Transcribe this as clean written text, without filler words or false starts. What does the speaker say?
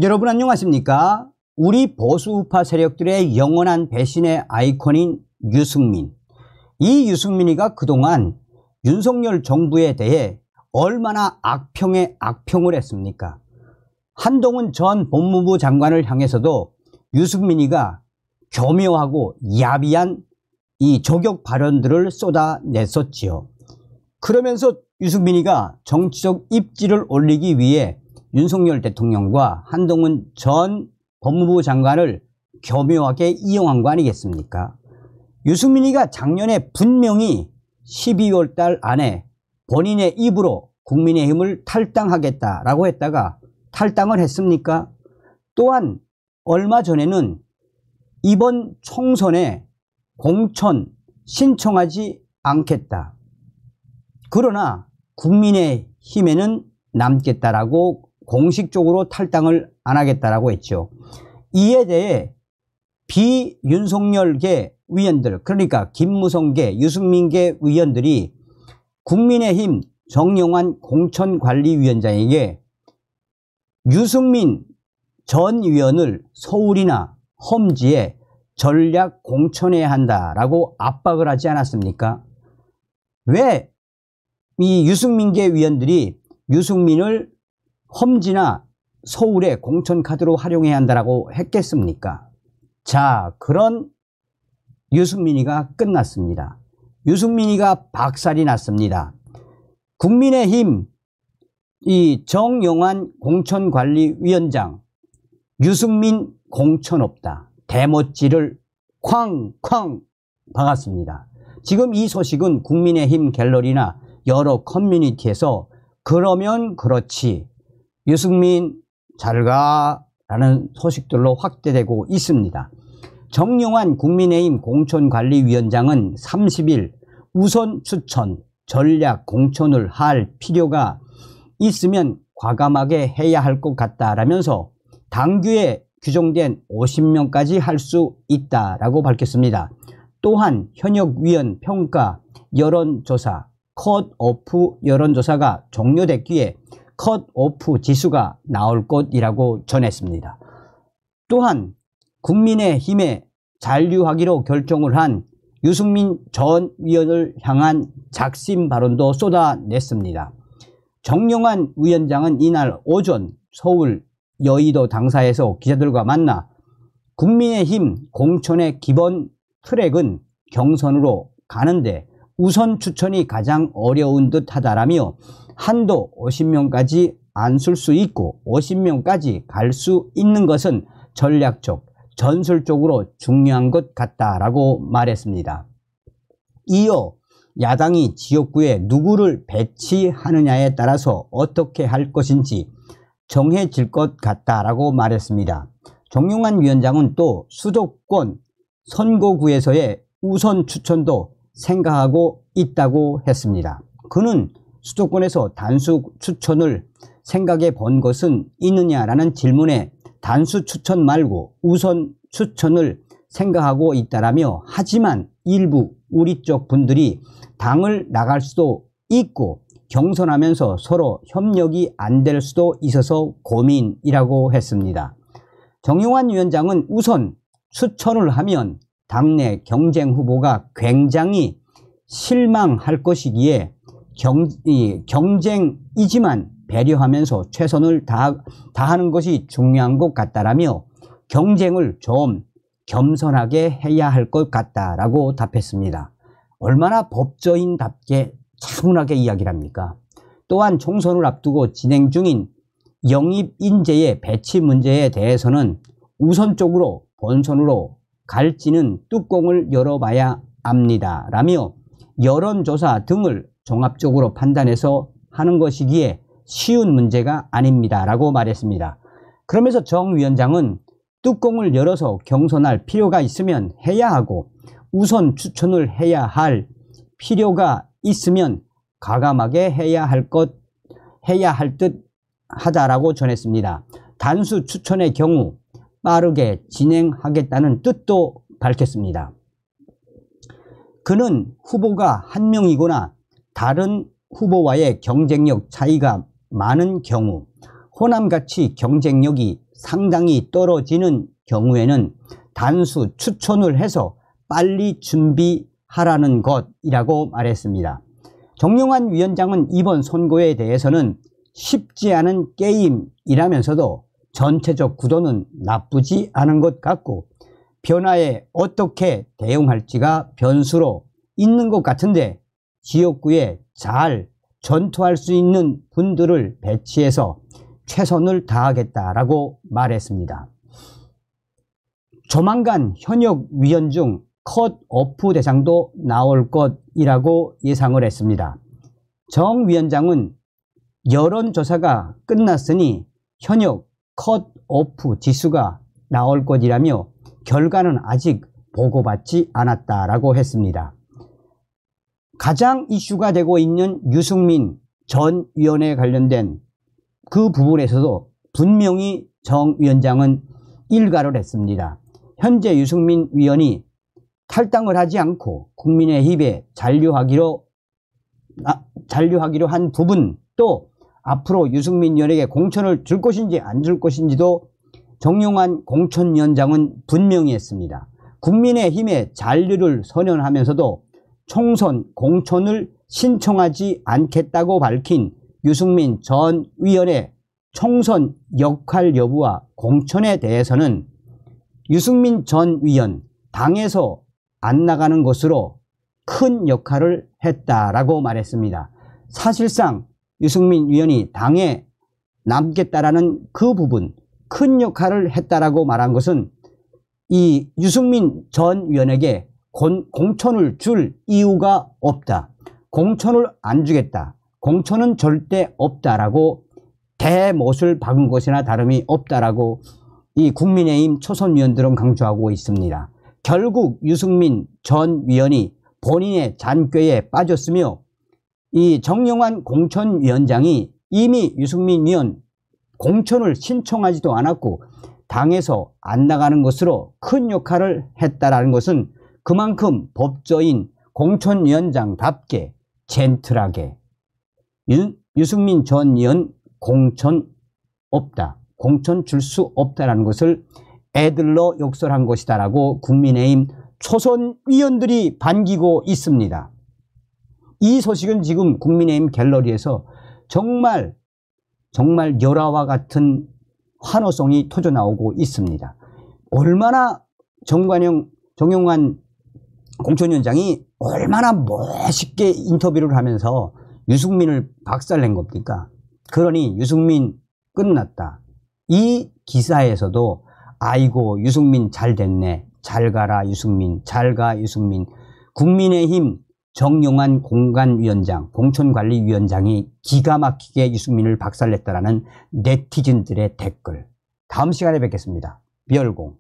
여러분 안녕하십니까? 우리 보수우파 세력들의 영원한 배신의 아이콘인 유승민. 이 유승민이가 그동안 윤석열 정부에 대해 얼마나 악평에 악평을 했습니까? 한동훈 전 법무부 장관을 향해서도 유승민이가 교묘하고 야비한 이 저격 발언들을 쏟아냈었지요. 그러면서 유승민이가 정치적 입지를 올리기 위해 윤석열 대통령과 한동훈 전 법무부 장관을 교묘하게 이용한 거 아니겠습니까? 유승민이가 작년에 분명히 12월 달 안에 본인의 입으로 국민의힘을 탈당하겠다라고 했다가 탈당을 했습니까? 또한 얼마 전에는 이번 총선에 공천 신청하지 않겠다. 그러나 국민의힘에는 남겠다라고 공식적으로 탈당을 안 하겠다라고 했죠. 이에 대해 비윤석열계 의원들, 그러니까 김무성계, 유승민계 의원들이 국민의힘 정영환 공천관리위원장에게 유승민 전 의원을 서울이나 험지에 전략 공천해야 한다라고 압박을 하지 않았습니까? 왜 이 유승민계 의원들이 유승민을 험지나 서울의 공천카드로 활용해야 한다라고 했겠습니까? 자, 그런 유승민이가 끝났습니다. 유승민이가 박살이 났습니다. 국민의힘 이 정영환 공천관리위원장 유승민 공천 없다. 대못질을 쾅쾅 박았습니다. 지금 이 소식은 국민의힘 갤러리나 여러 커뮤니티에서 그러면 그렇지 유승민 잘가 라는 소식들로 확대되고 있습니다. 정영환 국민의힘 공천관리위원장은 30일 우선 추천 전략 공천을 할 필요가 있으면 과감하게 해야 할 것 같다라면서 당규에 규정된 50명까지 할 수 있다라고 밝혔습니다. 또한 현역위원 평가 여론조사 컷오프 여론조사가 종료됐기에 컷오프 지수가 나올 것이라고 전했습니다. 또한 국민의힘에 잔류하기로 결정을 한 유승민 전 의원을 향한 작심 발언도 쏟아냈습니다. 정영환 위원장은 이날 오전 서울 여의도 당사에서 기자들과 만나 국민의힘 공천의 기본 트랙은 경선으로 가는데 우선 추천이 가장 어려운 듯 하다라며 한도 50명까지 안 쓸 수 있고 50명까지 갈 수 있는 것은 전략적, 전술적으로 중요한 것 같다라고 말했습니다. 이어 야당이 지역구에 누구를 배치하느냐에 따라서 어떻게 할 것인지 정해질 것 같다라고 말했습니다. 정영환 위원장은 또 수도권 선거구에서의 우선 추천도 생각하고 있다고 했습니다. 그는 수도권에서 단수 추천을 생각해 본 것은 있느냐라는 질문에 단수 추천 말고 우선 추천을 생각하고 있다라며 하지만 일부 우리 쪽 분들이 당을 나갈 수도 있고 경선하면서 서로 협력이 안 될 수도 있어서 고민이라고 했습니다. 정영환 위원장은 우선 추천을 하면 당내 경쟁 후보가 굉장히 실망할 것이기에 경쟁이지만 배려하면서 최선을 다하는 것이 중요한 것 같다라며 경쟁을 좀 겸손하게 해야 할 것 같다라고 답했습니다. 얼마나 법조인답게 차분하게 이야기를 합니까? 또한 총선을 앞두고 진행 중인 영입 인재의 배치 문제에 대해서는 우선적으로 본선으로 갈지는 뚜껑을 열어봐야 합니다 라며 여론조사 등을 종합적으로 판단해서 하는 것이기에 쉬운 문제가 아닙니다 라고 말했습니다. 그러면서 정 위원장은 뚜껑을 열어서 경선할 필요가 있으면 해야 하고 우선 추천을 해야 할 필요가 있으면 과감하게 해야 할 듯 하다라고 전했습니다. 단수 추천의 경우 빠르게 진행하겠다는 뜻도 밝혔습니다. 그는 후보가 한 명이거나 다른 후보와의 경쟁력 차이가 많은 경우 호남같이 경쟁력이 상당히 떨어지는 경우에는 단수 추천을 해서 빨리 준비하라는 것이라고 말했습니다. 정용환 위원장은 이번 선거에 대해서는 쉽지 않은 게임이라면서도 전체적 구도는 나쁘지 않은 것 같고 변화에 어떻게 대응할지가 변수로 있는 것 같은데 지역구에 잘 전투할 수 있는 분들을 배치해서 최선을 다하겠다라고 말했습니다. 조만간 현역 위원 중 컷오프 대상도 나올 것이라고 예상을 했습니다. 정 위원장은 여론조사가 끝났으니 현역 컷오프 지수가 나올 것이라며 결과는 아직 보고받지 않았다라고 했습니다. 가장 이슈가 되고 있는 유승민 전 위원에 관련된 그 부분에서도 분명히 정 위원장은 일가를 했습니다. 현재 유승민 위원이 탈당을 하지 않고 국민의힘에 잔류하기로 한 부분, 또 앞으로 유승민 위원에게 공천을 줄 것인지 안 줄 것인지도 정용환 공천위원장은 분명히 했습니다. 국민의힘에 잔류를 선언하면서도 총선 공천을 신청하지 않겠다고 밝힌 유승민 전 위원의 총선 역할 여부와 공천에 대해서는 유승민 전 위원 당에서 안 나가는 것으로 큰 역할을 했다라고 말했습니다. 사실상 유승민 위원이 당에 남겠다라는 그 부분, 큰 역할을 했다라고 말한 것은 이 유승민 전 위원에게 공천을 줄 이유가 없다. 공천을 안 주겠다. 공천은 절대 없다라고 대못을 박은 것이나 다름이 없다라고 이 국민의힘 초선 위원들은 강조하고 있습니다. 결국 유승민 전 위원이 본인의 잔꾀에 빠졌으며 이 정용환 공천위원장이 이미 유승민 위원 공천을 신청하지도 않았고 당에서 안 나가는 것으로 큰 역할을 했다라는 것은 그만큼 법조인 공천위원장답게 젠틀하게 유승민 전 위원 공천 없다. 공천 줄 수 없다라는 것을 애들러 욕설한 것이다라고 국민의힘 초선 위원들이 반기고 있습니다. 이 소식은 지금 국민의힘 갤러리에서 정말 열화와 같은 환호성이 터져나오고 있습니다. 얼마나 정용환 공천위원장이 얼마나 멋있게 인터뷰를 하면서 유승민을 박살낸 겁니까? 그러니 유승민 끝났다. 이 기사에서도 아이고 유승민 잘 됐네. 잘 가라 유승민. 잘 가 유승민. 국민의힘 정용환 공천관리위원장이 기가 막히게 유승민을 박살냈다라는 네티즌들의 댓글. 다음 시간에 뵙겠습니다. 별공.